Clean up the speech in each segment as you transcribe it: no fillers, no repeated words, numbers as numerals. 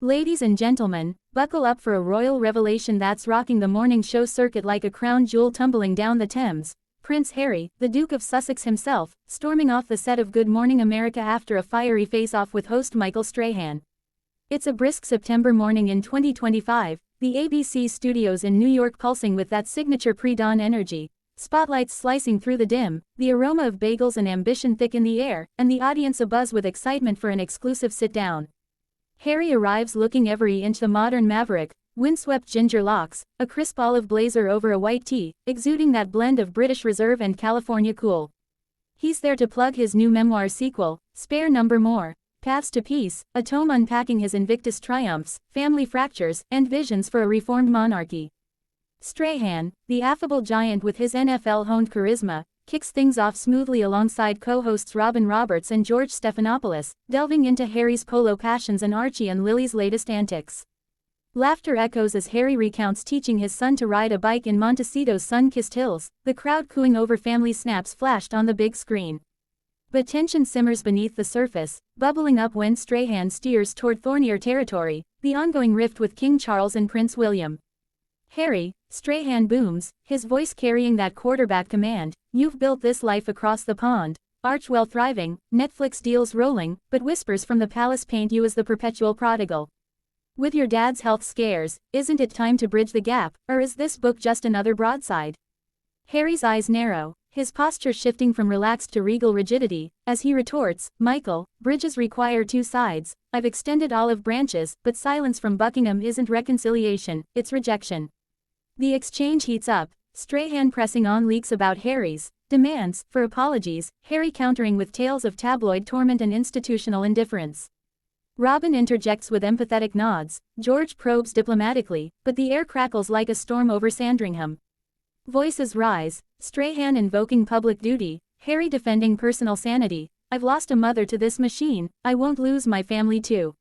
Ladies and gentlemen, buckle up for a royal revelation that's rocking the morning show circuit like a crown jewel tumbling down the Thames. Prince Harry, the Duke of Sussex himself, storming off the set of Good Morning America after a fiery face-off with host Michael Strahan. It's a brisk September morning in 2025, the ABC studios in New York pulsing with that signature pre-dawn energy. Spotlights slicing through the dim, the aroma of bagels and ambition thick in the air, and the audience abuzz with excitement for an exclusive sit-down. Harry arrives looking every inch the modern maverick, windswept ginger locks, a crisp olive blazer over a white tee, exuding that blend of British Reserve and California cool. He's there to plug his new memoir sequel, Spare Number More, Paths to Peace, a tome unpacking his Invictus triumphs, family fractures, and visions for a reformed monarchy. Strahan, the affable giant with his NFL-honed charisma, kicks things off smoothly alongside co-hosts Robin Roberts and George Stephanopoulos, delving into Harry's polo passions and Archie and Lily's latest antics. Laughter echoes as Harry recounts teaching his son to ride a bike in Montecito's sun-kissed hills, the crowd cooing over family snaps flashed on the big screen. But tension simmers beneath the surface, bubbling up when Strahan steers toward thornier territory, the ongoing rift with King Charles and Prince William. Harry, Strahan booms, his voice carrying that quarterback command, "You've built this life across the pond, Archwell thriving, Netflix deals rolling, but whispers from the palace paint you as the perpetual prodigal. With your dad's health scares, isn't it time to bridge the gap, or is this book just another broadside?" Harry's eyes narrow, his posture shifting from relaxed to regal rigidity, as he retorts, "Michael, bridges require two sides. I've extended olive branches, but silence from Buckingham isn't reconciliation, it's rejection." The exchange heats up, Strahan pressing on leaks about Harry's demands for apologies, Harry countering with tales of tabloid torment and institutional indifference. Robin interjects with empathetic nods, George probes diplomatically, but the air crackles like a storm over Sandringham. Voices rise, Strahan invoking public duty, Harry defending personal sanity. "I've lost a mother to this machine, I won't lose my family too."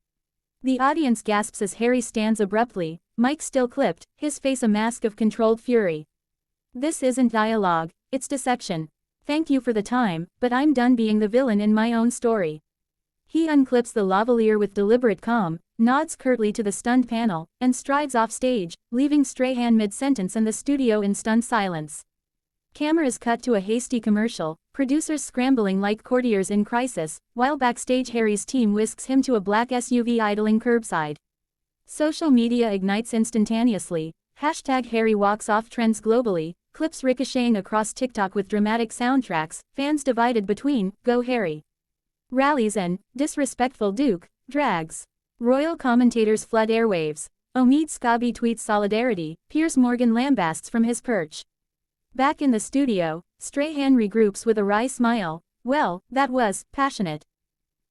The audience gasps as Harry stands abruptly, mic still clipped, his face a mask of controlled fury. "This isn't dialogue, it's dissection. Thank you for the time, but I'm done being the villain in my own story." He unclips the lavalier with deliberate calm, nods curtly to the stunned panel, and strides off stage, leaving Strahan mid-sentence and the studio in stunned silence. Cameras cut to a hasty commercial, producers scrambling like courtiers in crisis, while backstage Harry's team whisks him to a black SUV idling curbside. Social media ignites instantaneously, hashtag Harry walks off trends globally, clips ricocheting across TikTok with dramatic soundtracks, fans divided between, "Go Harry" rallies and "Disrespectful Duke" drags. Royal commentators flood airwaves. Omid Scobie tweets solidarity, Piers Morgan lambasts from his perch. Back in the studio, Strahan regroups with a wry smile. "Well, that was passionate."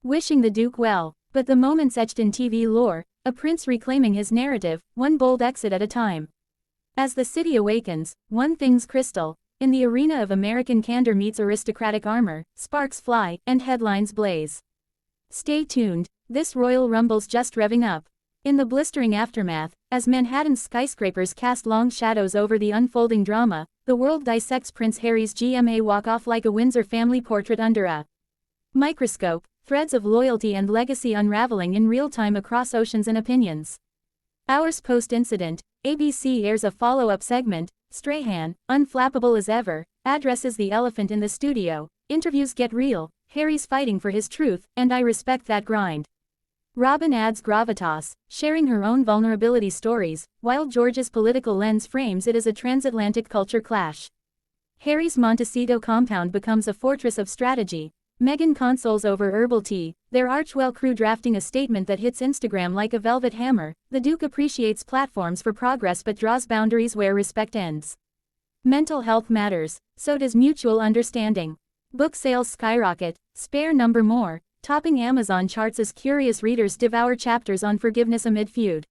Wishing the Duke well, but the moments etched in TV lore, a prince reclaiming his narrative, one bold exit at a time. As the city awakens, one thing's crystal. In the arena of American candor meets aristocratic armor, sparks fly, and headlines blaze. Stay tuned, this royal rumble's just revving up. In the blistering aftermath, as Manhattan's skyscrapers cast long shadows over the unfolding drama, the world dissects Prince Harry's GMA walk-off like a Windsor family portrait under a microscope, threads of loyalty and legacy unraveling in real time across oceans and opinions. Hours post-incident, ABC airs a follow-up segment. Strahan, unflappable as ever, addresses the elephant in the studio. Interviews get real, Harry's fighting for his truth, and I respect that grind. Robin adds gravitas, sharing her own vulnerability stories, while George's political lens frames it as a transatlantic culture clash. Harry's Montecito compound becomes a fortress of strategy. Meghan consoles over herbal tea, their Archwell crew drafting a statement that hits Instagram like a velvet hammer. The Duke appreciates platforms for progress but draws boundaries where respect ends. Mental health matters, so does mutual understanding. Book sales skyrocket, Spare Number More, topping Amazon charts as curious readers devour chapters on forgiveness amid feud.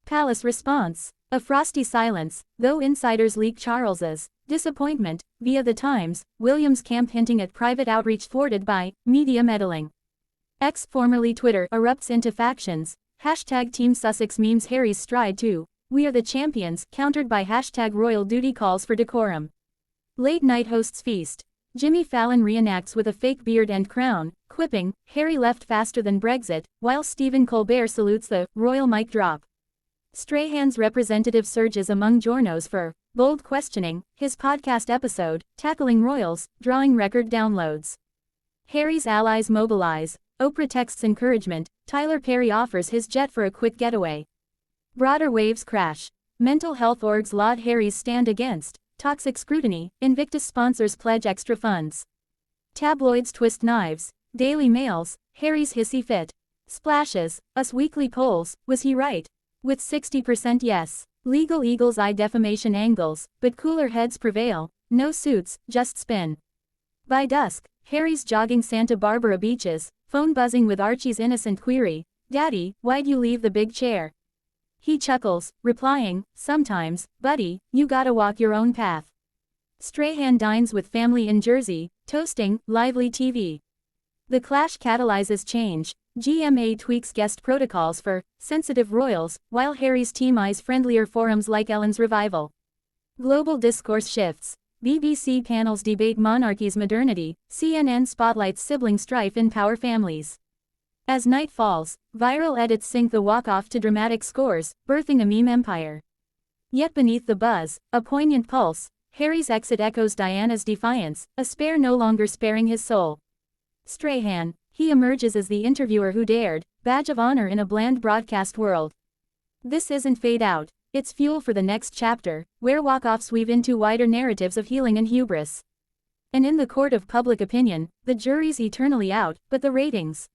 Palace response, a frosty silence, though insiders leak Charles's disappointment, via the Times, William's camp hinting at private outreach thwarted by media meddling. X, formerly Twitter, erupts into factions, hashtag Team Sussex memes Harry's stride to "We are the champions," countered by hashtag royal duty calls for decorum. Late night hosts feast. Jimmy Fallon reenacts with a fake beard and crown, quipping, "Harry left faster than Brexit," while Stephen Colbert salutes the royal mic drop. Strahan's representative surges among journos for bold questioning, his podcast episode, Tackling Royals, drawing record downloads. Harry's allies mobilize. Oprah texts encouragement. Tyler Perry offers his jet for a quick getaway. Broader waves crash. Mental health orgs laud Harry's stand against toxic scrutiny. Invictus sponsors pledge extra funds. Tabloids twist knives. Daily Mails. Harry's hissy fit. Splashes. Us Weekly polls. Was he right? With 60% yes. Legal eagles eye defamation angles, but cooler heads prevail. No suits, just spin. By dusk, Harry's jogging Santa Barbara beaches, phone buzzing with Archie's innocent query, "Daddy, why'd you leave the big chair?" He chuckles, replying, "Sometimes, buddy, you gotta walk your own path." Strahan dines with family in Jersey, toasting, lively TV. The clash catalyzes change. GMA tweaks guest protocols for sensitive royals, while Harry's team eyes friendlier forums like Ellen's revival. Global discourse shifts. BBC panels debate monarchy's modernity. CNN spotlights sibling strife in power families. As night falls, viral edits sync the walk-off to dramatic scores, birthing a meme empire. Yet beneath the buzz, a poignant pulse, Harry's exit echoes Diana's defiance, a spare no longer sparing his soul. Strahan, he emerges as the interviewer who dared, badge of honor in a bland broadcast world. This isn't fade out, it's fuel for the next chapter, where walk-offs weave into wider narratives of healing and hubris. And in the court of public opinion, the jury's eternally out, but the ratings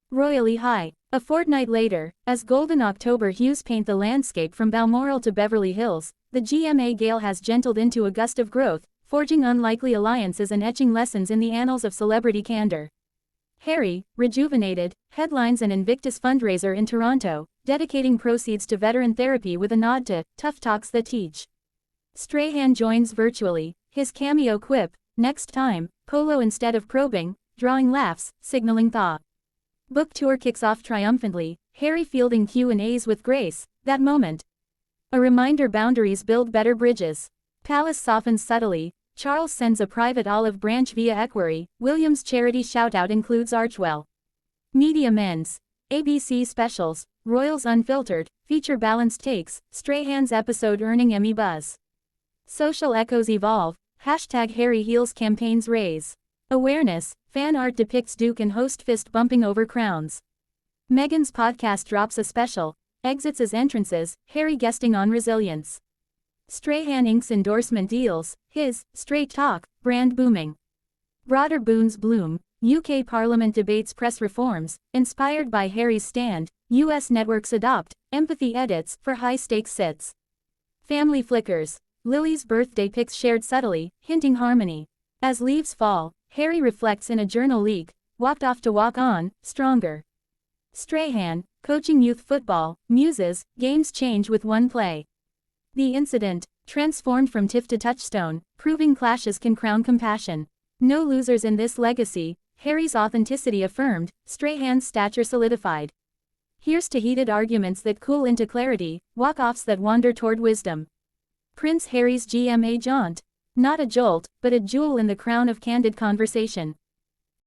royally high. A fortnight later, as golden October hues paint the landscape from Balmoral to Beverly Hills, the GMA gale has gentled into a gust of growth, forging unlikely alliances and etching lessons in the annals of celebrity candor. Harry, rejuvenated, headlines an Invictus fundraiser in Toronto, dedicating proceeds to veteran therapy with a nod to tough talks that teach. Strahan joins virtually, his cameo quip, "Next time, polo instead of probing," drawing laughs, signaling thaw. Book tour kicks off triumphantly, Harry fielding Q&As with grace, that moment. A reminder boundaries build better bridges. Palace softens subtly, Charles sends a private olive branch via equerry, William's charity shoutout includes Archwell. Media mends. ABC specials, Royals Unfiltered, feature balanced takes, Strahan's episode earning Emmy buzz. Social echoes evolve, #Harry Heals campaigns raise awareness, fan art depicts Duke and host fist bumping over crowns. Meghan's podcast drops a special, exits as entrances, Harry guesting on resilience. Strahan inks endorsement deals, his Straight Talk brand booming. Broader boons bloom, UK Parliament debates press reforms, inspired by Harry's stand, US networks adopt empathy edits for high-stakes sits. Family flickers, Lily's birthday pics shared subtly, hinting harmony. As leaves fall, Harry reflects in a journal leak, walked off to walk on, stronger. Strahan, coaching youth football, muses, games change with one play. The incident, transformed from tiff to touchstone, proving clashes can crown compassion. No losers in this legacy, Harry's authenticity affirmed, Strahan's stature solidified. Here's to heated arguments that cool into clarity, walk-offs that wander toward wisdom. Prince Harry's GMA jaunt. Not a jolt, but a jewel in the crown of candid conversation.